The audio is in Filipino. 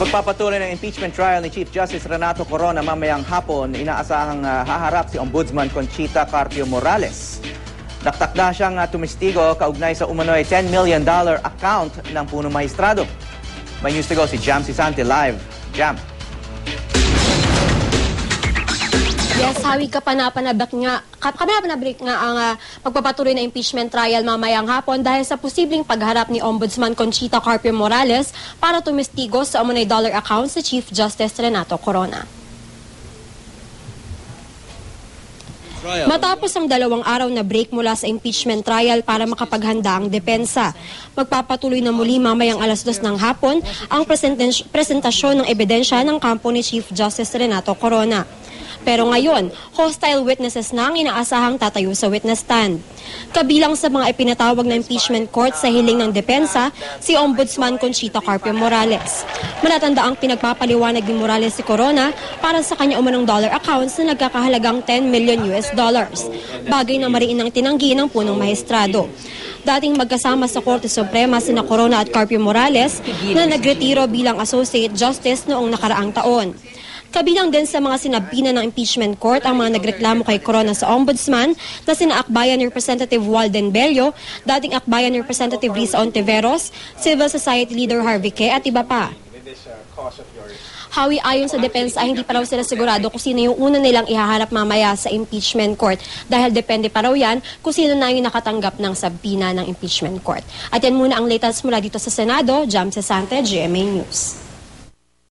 Sa pagpapatuloy ng impeachment trial ni Chief Justice Renato Corona mamayang hapon, inaasahang haharap si Ombudsman Conchita Carpio Morales. Daktakda siyang tumistigo kaugnay sa umano'y $10 million account ng punong maestrado. May news to go si Jam Sisante live. Jam. Yes, Hawi, kapanapanabik nga ang pagpapatuloy na impeachment trial mamayang hapon dahil sa posibleng pagharap ni Ombudsman Conchita Carpio Morales para tumistigo sa umunay dollar account sa Chief Justice Renato Corona. Matapos ang 2 araw na break mula sa impeachment trial para makapaghanda ang depensa, magpapatuloy na muli mamayang 2:00 ng hapon ang presentasyon ng ebidensya ng kampo ni Chief Justice Renato Corona. Pero ngayon, hostile witnesses na ang inaasahang tatayo sa witness stand. Kabilang sa mga ipinatawag na impeachment court sa hiling ng depensa, si Ombudsman Conchita Carpio Morales. Malatanda ang pinagpapaliwanag ni Morales si Corona para sa kanya umanong dollar accounts na nagkakahalagang $10 million. Bagay na mariin ang tinanggi ng punong maestrado. Dating magkasama sa Korte Suprema sina Corona at Carpio Morales na nagretiro bilang Associate Justice noong nakaraang taon. Kabilang din sa mga sinabina ng impeachment court ang mga nagreklamo kay Corona sa Ombudsman na sina Akbayan Representative Walden Bello, dating Akbayan Representative Risa Ontiveros, Civil Society Leader Harvey Ke at iba pa. Hawi, ayon sa depensa ay hindi pa raw sila sigurado kung sino yung una nilang ihaharap mamaya sa impeachment court dahil depende pa raw yan kung sino na yung nakatanggap ng sabina ng impeachment court. At yan muna ang latest mula dito sa Senado. Jam Sisante, GMA News.